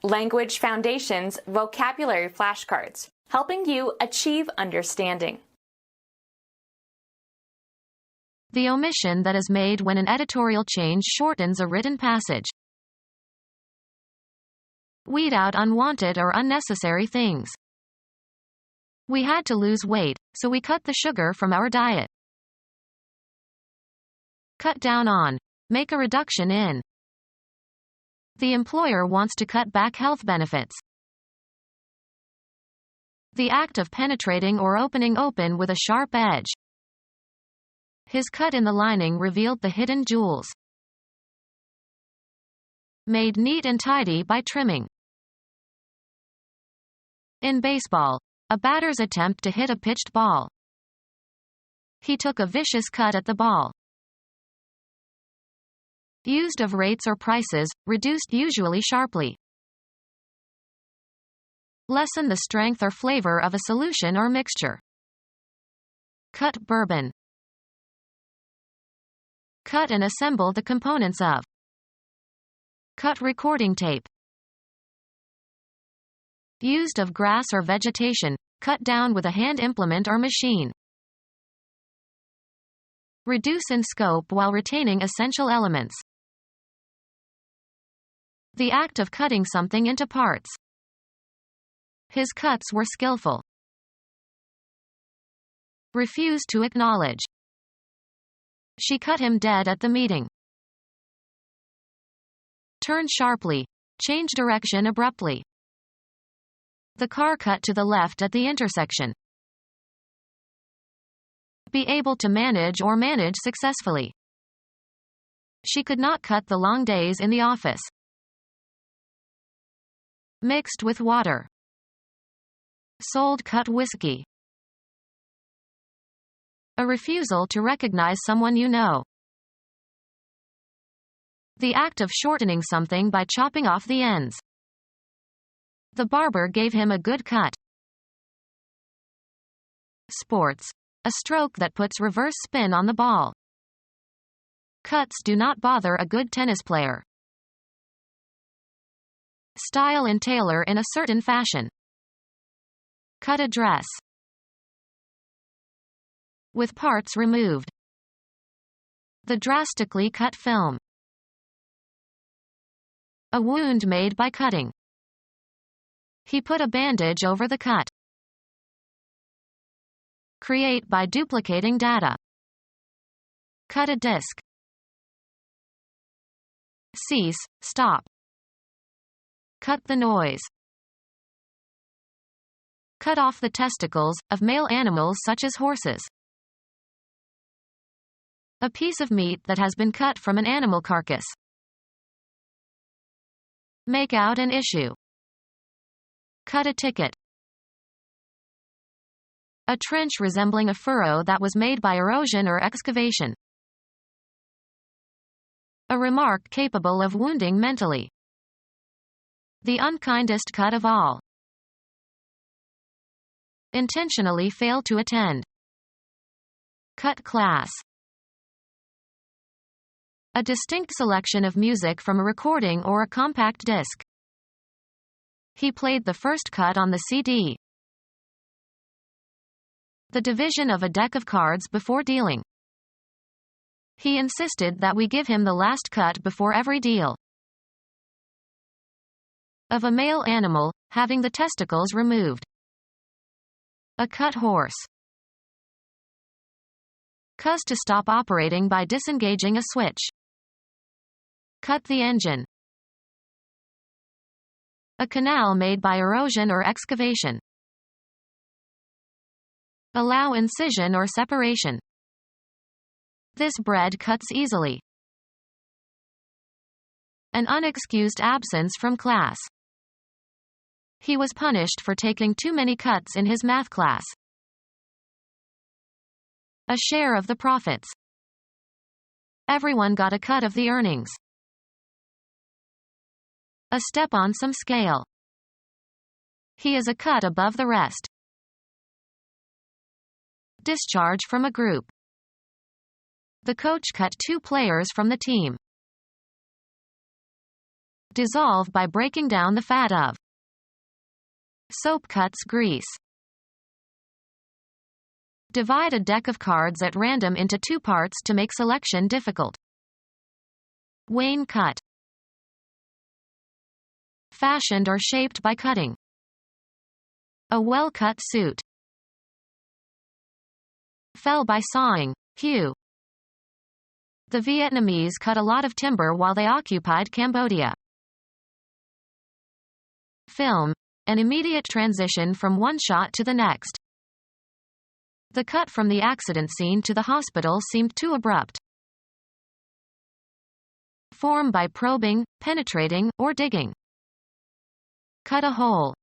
Language Foundations Vocabulary Flashcards, helping you achieve understanding. The omission that is made when an editorial change shortens a written passage. Weed out unwanted or unnecessary things. We had to lose weight, so we cut the sugar from our diet. Cut down on. Make a reduction in. The employer wants to cut back health benefits. The act of penetrating or opening open with a sharp edge. His cut in the lining revealed the hidden jewels. Made neat and tidy by trimming. In baseball, a batter's attempt to hit a pitched ball. He took a vicious cut at the ball. Used of rates or prices, reduced usually sharply. Lessen the strength or flavor of a solution or mixture. Cut bourbon. Cut and assemble the components of. Cut recording tape. Used of grass or vegetation, cut down with a hand implement or machine. Reduce in scope while retaining essential elements. The act of cutting something into parts. His cuts were skillful. Refuse to acknowledge. She cut him dead at the meeting. Turn sharply. Change direction abruptly. The car cut to the left at the intersection. Be able to manage or manage successfully. She could not cut the long days in the office. Mixed with water. Sold cut whiskey. A refusal to recognize someone you know. The act of shortening something by chopping off the ends. The barber gave him a good cut. Sports. A stroke that puts reverse spin on the ball. Cuts do not bother a good tennis player. Style and tailor in a certain fashion. Cut a dress. With parts removed. The drastically cut film. A wound made by cutting. He put a bandage over the cut. Create by duplicating data. Cut a disk. Cease, stop. Cut the noise. Cut off the testicles of male animals such as horses. A piece of meat that has been cut from an animal carcass. Make out an issue. Cut a ticket. A trench resembling a furrow that was made by erosion or excavation. A remark capable of wounding mentally. The unkindest cut of all. Intentionally fail to attend. Cut class. A distinct selection of music from a recording or a compact disc. He played the first cut on the CD. The division of a deck of cards before dealing. He insisted that we give him the last cut before every deal. Of a male animal, having the testicles removed. A cut horse. Cause to stop operating by disengaging a switch. Cut the engine. A canal made by erosion or excavation. Allow incision or separation. This bread cuts easily. An unexcused absence from class. He was punished for taking too many cuts in his math class. A share of the profits. Everyone got a cut of the earnings. A step on some scale. He is a cut above the rest. Discharge from a group. The coach cut 2 players from the team. Dissolve by breaking down the fat of. Soap cuts grease. Divide a deck of cards at random into 2 parts to make selection difficult. Wane cut. Fashioned or shaped by cutting. A well-cut suit. Fell by sawing. Hew. The Vietnamese cut a lot of timber while they occupied Cambodia. Film. An immediate transition from one shot to the next. The cut from the accident scene to the hospital seemed too abrupt. Form by probing, penetrating, or digging. Cut a hole.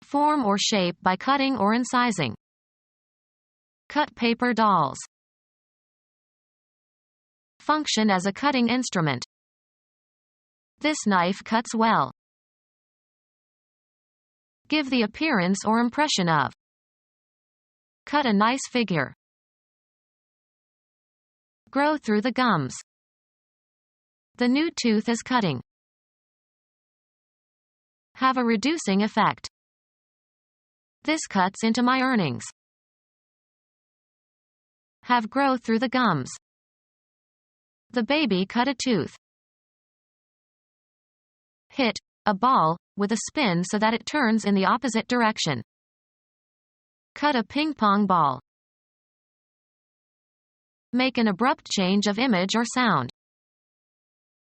Form or shape by cutting or incising. Cut paper dolls. Function as a cutting instrument. This knife cuts well. Give the appearance or impression of. Cut a nice figure. Grow through the gums. The new tooth is cutting. Have a reducing effect. This cuts into my earnings. Have grow through the gums. The baby cut a tooth. Hit a ball with a spin so that it turns in the opposite direction. Cut a ping pong ball. Make an abrupt change of image or sound.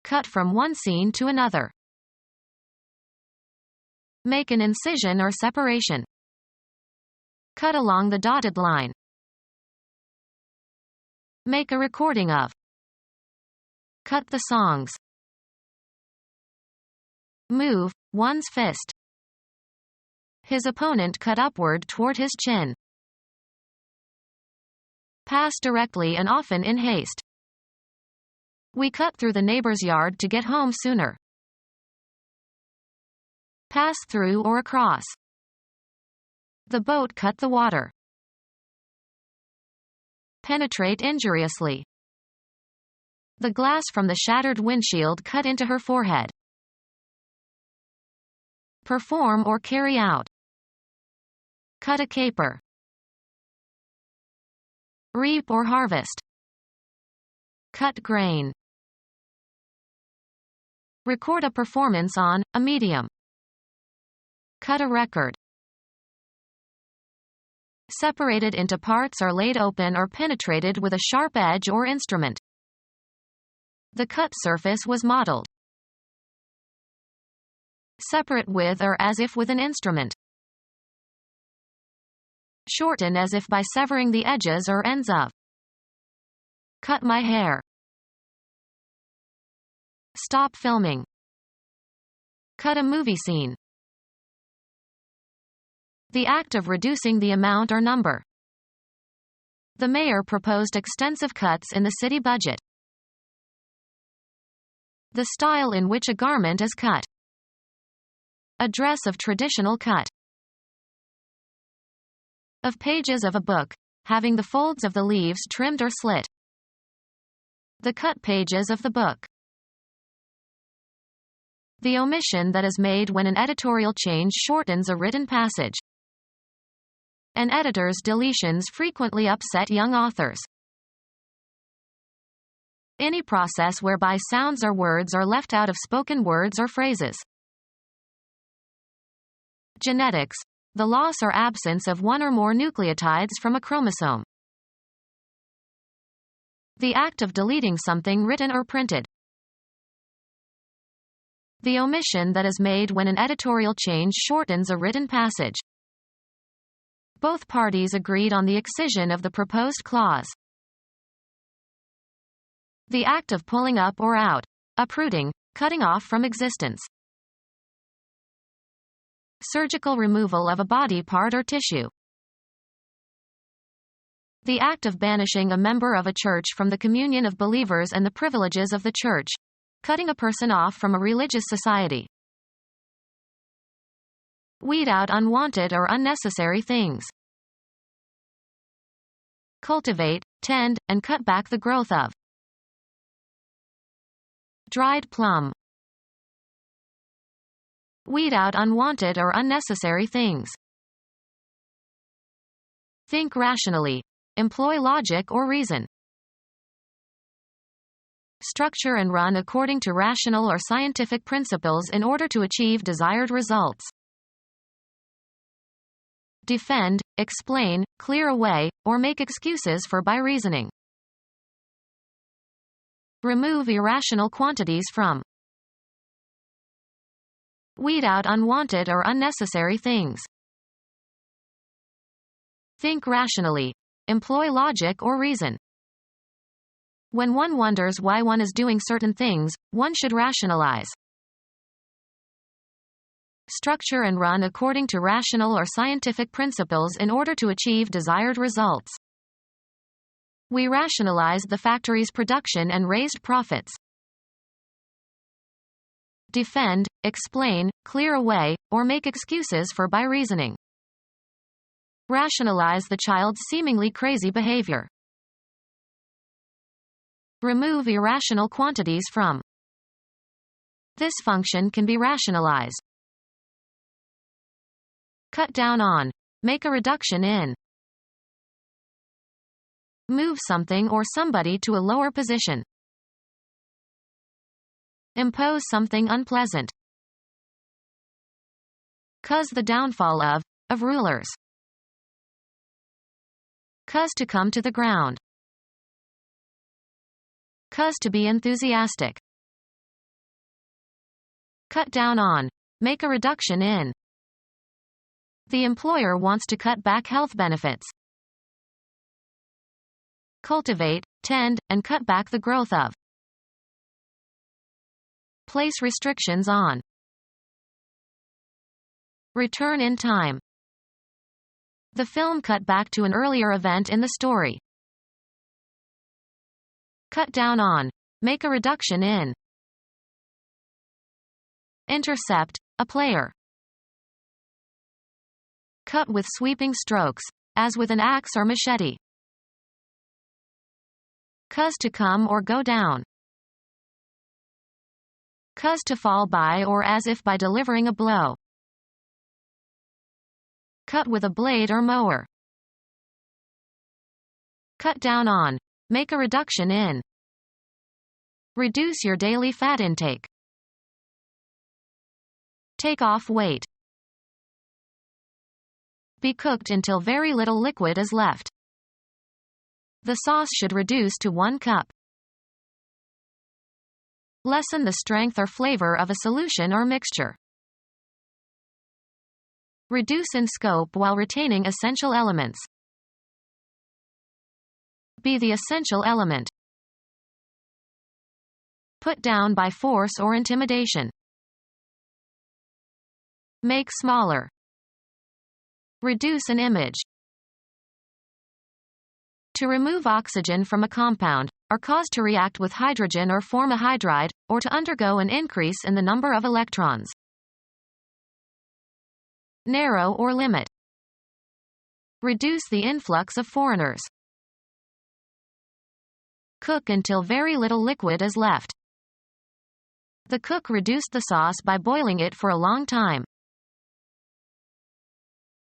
Cut from one scene to another. Make an incision or separation. Cut along the dotted line. Make a recording of. Cut the songs. Move one's fist. His opponent cut upward toward his chin. Pass directly and often in haste. We cut through the neighbor's yard to get home sooner. Pass through or across. The boat cut the water. Penetrate injuriously. The glass from the shattered windshield cut into her forehead. Perform or carry out. Cut a caper. Reap or harvest. Cut grain. Record a performance on a medium. Cut a record. Separated into parts or laid open or penetrated with a sharp edge or instrument. The cut surface was modeled. Separate with or as if with an instrument. Shorten as if by severing the edges or ends of. Cut my hair. Stop filming. Cut a movie scene. The act of reducing the amount or number. The mayor proposed extensive cuts in the city budget. The style in which a garment is cut. A dress of traditional cut. Of pages of a book, having the folds of the leaves trimmed or slit. The cut pages of the book. The omission that is made when an editorial change shortens a written passage. An editor's deletions frequently upset young authors. Any process whereby sounds or words are left out of spoken words or phrases. Genetics. The loss or absence of one or more nucleotides from a chromosome. The act of deleting something written or printed. The omission that is made when an editorial change shortens a written passage. Both parties agreed on the excision of the proposed clause. The act of pulling up or out. Uprooting, cutting off from existence. Surgical removal of a body part or tissue. The act of banishing a member of a church from the communion of believers and the privileges of the church. Cutting a person off from a religious society. Weed out unwanted or unnecessary things. Cultivate, tend, and cut back the growth of. Dried plum. Weed out unwanted or unnecessary things. Think rationally. Employ logic or reason. Structure and run according to rational or scientific principles in order to achieve desired results. Defend, explain, clear away, or make excuses for by reasoning. Remove irrational quantities from. Weed out unwanted or unnecessary things. Think rationally. Employ logic or reason. When one wonders why one is doing certain things, one should rationalize. Structure and run according to rational or scientific principles in order to achieve desired results. We rationalized the factory's production and raised profits. Defend, explain, clear away, or make excuses for by reasoning. Rationalize the child's seemingly crazy behavior. Remove irrational quantities from. This function can be rationalized. Cut down on. Make a reduction in. Move something or somebody to a lower position. Impose something unpleasant. Cause the downfall of rulers. Cause to come to the ground. Cause to be enthusiastic. Cut down on. Make a reduction in. The employer wants to cut back health benefits. Cultivate, tend, and cut back the growth of. Place restrictions on. Return in time. The film cut back to an earlier event in the story. Cut down on. Make a reduction in. Intercept, a player. Cut with sweeping strokes, as with an axe or machete. Cause to come or go down. Cause to fall by or as if by delivering a blow. Cut with a blade or mower. Cut down on. Make a reduction in. Reduce your daily fat intake. Take off weight. Be cooked until very little liquid is left. The sauce should reduce to 1 cup. Lessen the strength or flavor of a solution or mixture. Reduce in scope while retaining essential elements. Be the essential element. Put down by force or intimidation. Make smaller. Reduce an image. To remove oxygen from a compound, or cause to react with hydrogen or form a hydride, or to undergo an increase in the number of electrons. Narrow or limit. Reduce the influx of foreigners. Cook until very little liquid is left. The cook reduced the sauce by boiling it for a long time.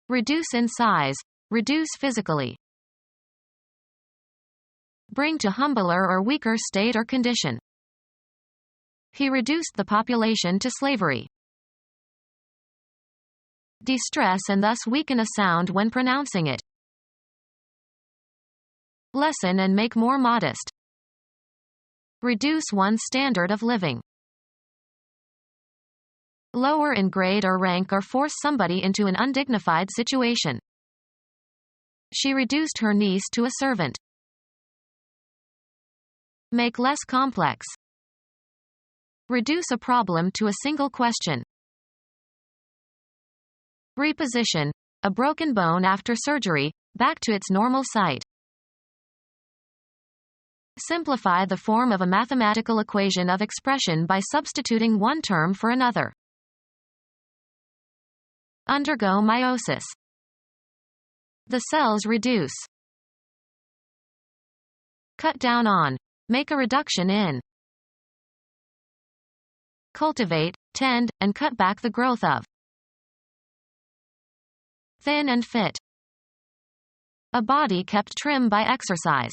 Reduce in size. Reduce physically. Bring to humbler or weaker state or condition. He reduced the population to slavery. De-stress and thus weaken a sound when pronouncing it. Lessen and make more modest. Reduce one's standard of living. Lower in grade or rank or force somebody into an undignified situation. She reduced her niece to a servant. Make less complex. Reduce a problem to a single question. Reposition, a broken bone after surgery, back to its normal site. Simplify the form of a mathematical equation of expression by substituting one term for another. Undergo meiosis. The cells reduce. Cut down on. Make a reduction in. cultivate, tend, and cut back the growth of. Thin and fit. A body kept trim by exercise.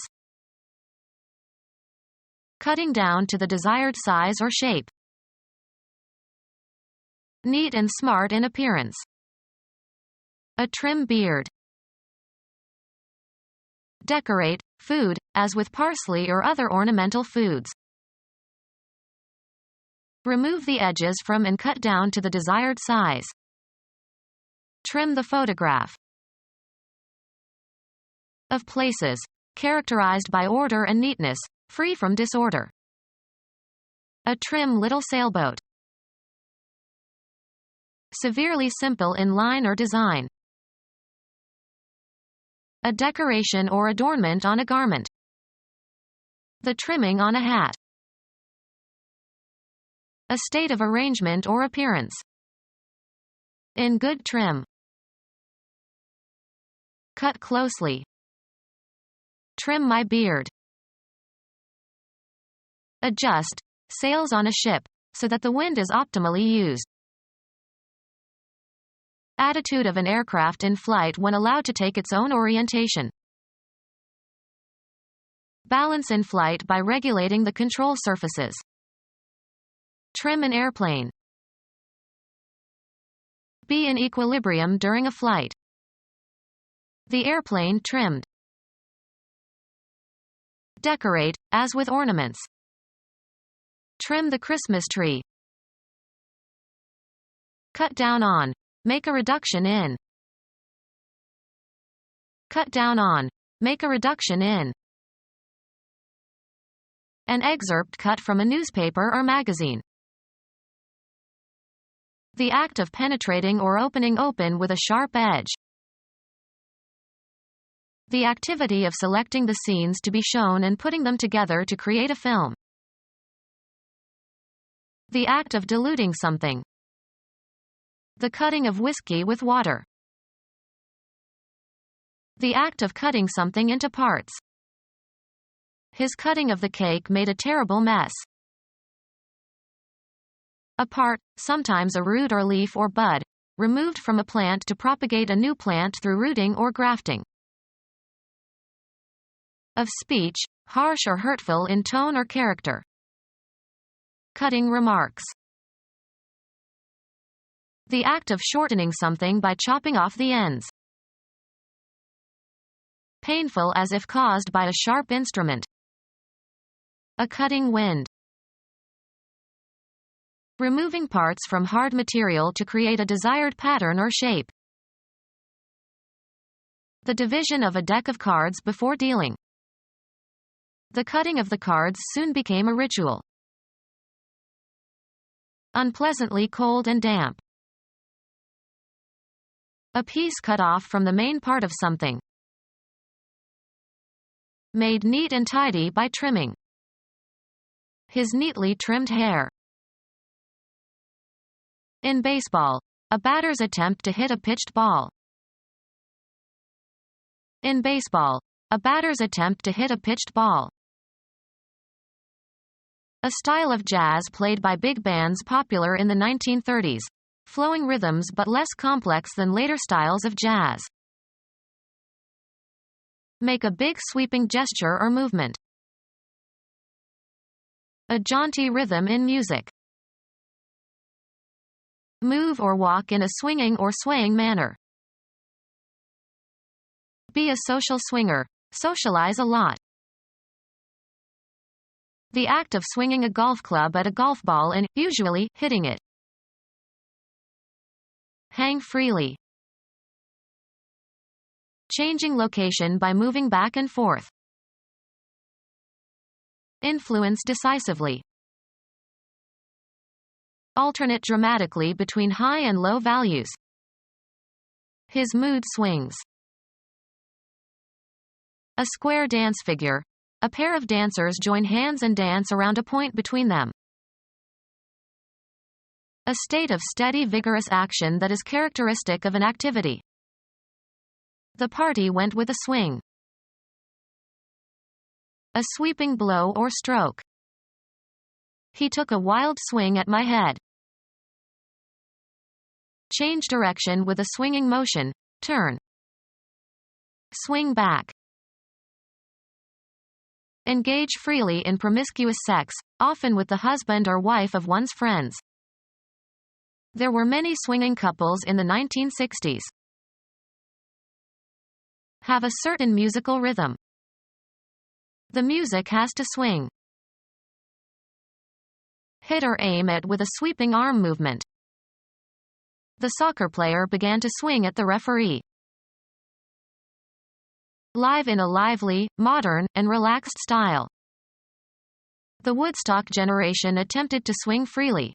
Cutting down to the desired size or shape. Neat and smart in appearance. A trim beard. Decorate, food, as with parsley or other ornamental foods. Remove the edges from and cut down to the desired size. Trim the photograph. Of places, characterized by order and neatness, free from disorder. A trim little sailboat. Severely simple in line or design. A decoration or adornment on a garment. The trimming on a hat. A state of arrangement or appearance. In good trim. Cut closely. Trim my beard. Adjust, sails on a ship, so that the wind is optimally used. Attitude of an aircraft in flight when allowed to take its own orientation. Balance in flight by regulating the control surfaces. Trim an airplane. Be in equilibrium during a flight. The airplane trimmed. Decorate, as with ornaments. Trim the Christmas tree. Cut down on. Make a reduction in. Cut down on. Make a reduction in. An excerpt cut from a newspaper or magazine. The act of penetrating or opening open with a sharp edge. The activity of selecting the scenes to be shown and putting them together to create a film. The act of diluting something. The cutting of whiskey with water. The act of cutting something into parts. His cutting of the cake made a terrible mess. A part, sometimes a root or leaf or bud, removed from a plant to propagate a new plant through rooting or grafting. Of speech, harsh or hurtful in tone or character. Cutting remarks. The act of shortening something by chopping off the ends. Painful as if caused by a sharp instrument. A cutting wind. Removing parts from hard material to create a desired pattern or shape. The division of a deck of cards before dealing. The cutting of the cards soon became a ritual. Unpleasantly cold and damp. A piece cut off from the main part of something. Made neat and tidy by trimming. His neatly trimmed hair. In baseball, a batter's attempt to hit a pitched ball. In baseball, a batter's attempt to hit a pitched ball. A style of jazz played by big bands popular in the 1930s, flowing rhythms but less complex than later styles of jazz. Make a big sweeping gesture or movement. A jaunty rhythm in music. Move or walk in a swinging or swaying manner. Be a social swinger. Socialize a lot. The act of swinging a golf club at a golf ball and, usually, hitting it. Hang freely. Changing location by moving back and forth. Influence decisively. Alternate dramatically between high and low values. His mood swings. A square dance figure. A pair of dancers join hands and dance around a point between them. A state of steady, vigorous action that is characteristic of an activity. The party went with a swing. A sweeping blow or stroke. He took a wild swing at my head. Change direction with a swinging motion. Turn. Swing back. Engage freely in promiscuous sex, often with the husband or wife of one's friends. There were many swinging couples in the 1960s. Have a certain musical rhythm. The music has to swing. Hit or aim at with a sweeping arm movement. The soccer player began to swing at the referee. Live in a lively, modern, and relaxed style. The Woodstock generation attempted to swing freely.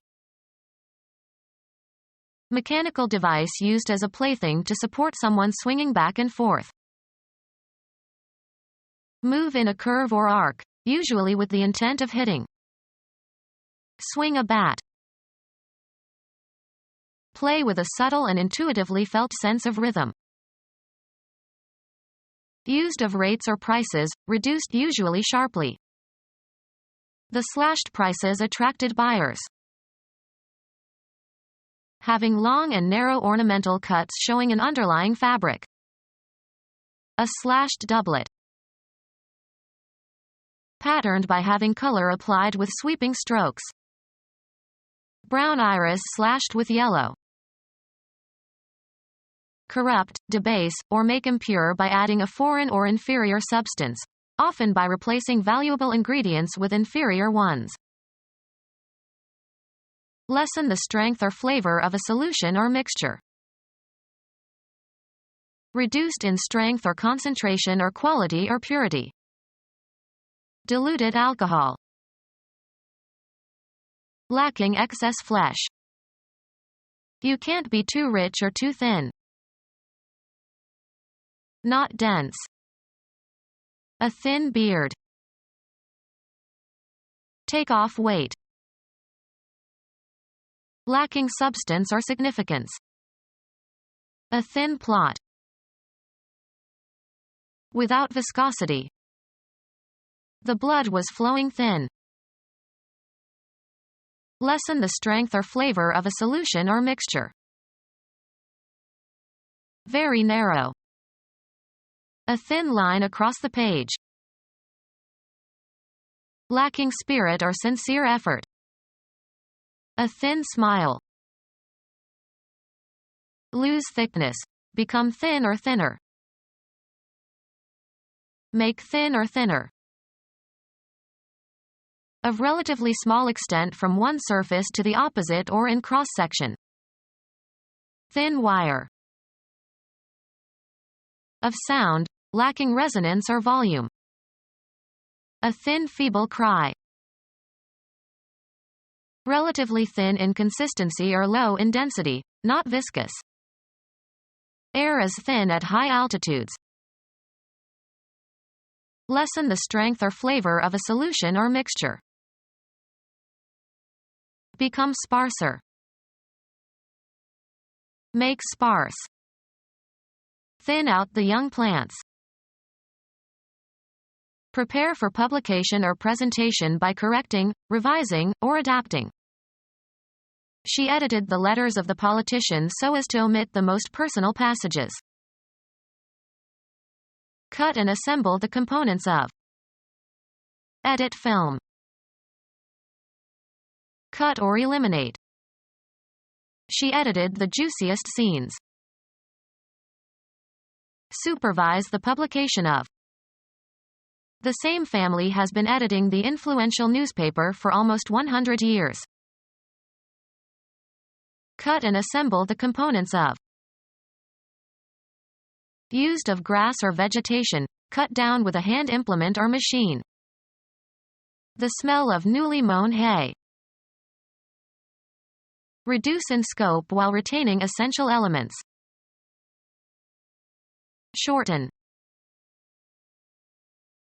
Mechanical device used as a plaything to support someone swinging back and forth. Move in a curve or arc, usually with the intent of hitting. Swing a bat. Play with a subtle and intuitively felt sense of rhythm. Used of rates or prices, reduced usually sharply. The slashed prices attracted buyers. Having long and narrow ornamental cuts showing an underlying fabric. A slashed doublet. Patterned by having color applied with sweeping strokes. Brown iris slashed with yellow. Corrupt, debase, or make impure by adding a foreign or inferior substance, often by replacing valuable ingredients with inferior ones. Lessen the strength or flavor of a solution or mixture. Reduced in strength or concentration or quality or purity. Diluted alcohol. Lacking excess flesh. You can't be too rich or too thin. Not dense. A thin beard. Take off weight. Lacking substance or significance. A thin plot. Without viscosity. The blood was flowing thin. Lessen the strength or flavor of a solution or mixture. Very narrow. A thin line across the page. Lacking spirit or sincere effort. A thin smile. Lose thickness. Become thin or thinner. Make thin or thinner. Of relatively small extent from one surface to the opposite or in cross-section. Thin wire. Of sound, lacking resonance or volume. A thin feeble cry. Relatively thin in consistency or low in density, not viscous. Air is thin at high altitudes. Lessen the strength or flavor of a solution or mixture. Become sparser. Make sparse. Thin out the young plants. Prepare for publication or presentation by correcting, revising, or adapting. She edited the letters of the politicians so as to omit the most personal passages. Cut and assemble the components of. Edit film. Cut or eliminate. She edited the juiciest scenes. Supervise the publication of. The same family has been editing the influential newspaper for almost 100 years. Cut and assemble the components of. Used of grass or vegetation, cut down with a hand implement or machine. The smell of newly mown hay. Reduce in scope while retaining essential elements. Shorten.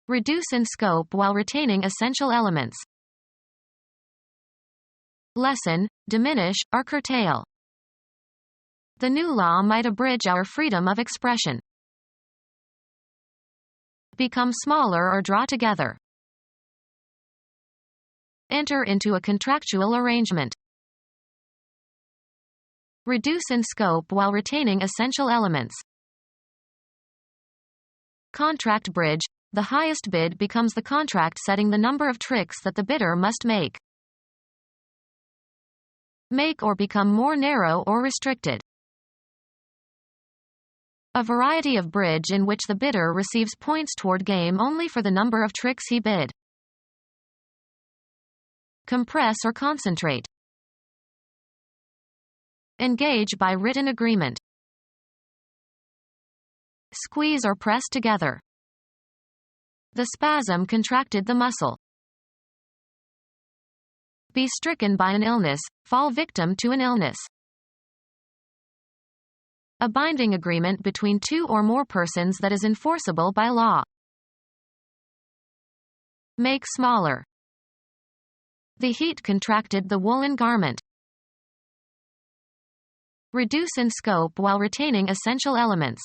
Reduce in scope while retaining essential elements. Lessen, diminish, or curtail. The new law might abridge our freedom of expression. Become smaller or draw together. Enter into a contractual arrangement. Reduce in scope while retaining essential elements. Contract bridge. The highest bid becomes the contract setting the number of tricks that the bidder must make. Make or become more narrow or restricted. A variety of bridge in which the bidder receives points toward game only for the number of tricks he bid. Compress or concentrate. Engage by written agreement. Squeeze or press together. The spasm contracted the muscle. Be stricken by an illness, fall victim to an illness. A binding agreement between two or more persons that is enforceable by law. Make smaller. The heat contracted the woolen garment. Reduce in scope while retaining essential elements.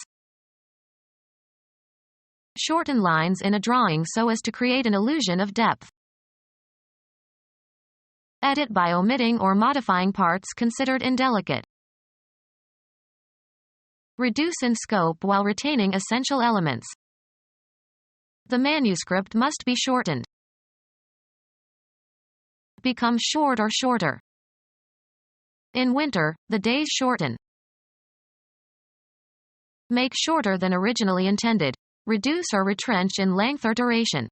Shorten lines in a drawing so as to create an illusion of depth. Edit by omitting or modifying parts considered indelicate. Reduce in scope while retaining essential elements. The manuscript must be shortened. Become short or shorter. In winter, the days shorten. Make shorter than originally intended. Reduce or retrench in length or duration.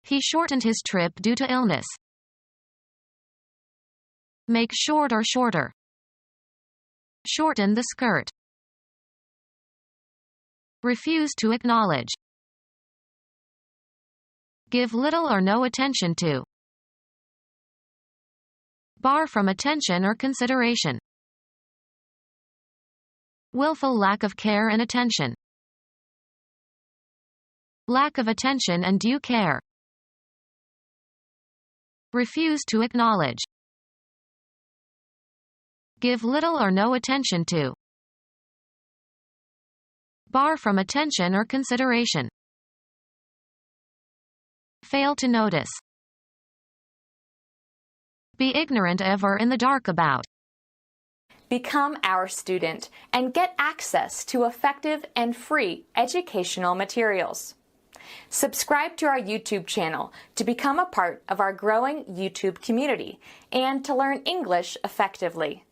He shortened his trip due to illness. Make short or shorter. Shorten the skirt. Refuse to acknowledge. Give little or no attention to. Bar from attention or consideration. Willful lack of care and attention. Lack of attention and due care. Refuse to acknowledge. Give little or no attention to. Bar from attention or consideration. Fail to notice. Be ignorant of or in the dark about. Become our student and get access to effective and free educational materials. Subscribe to our YouTube channel to become a part of our growing YouTube community and to learn English effectively.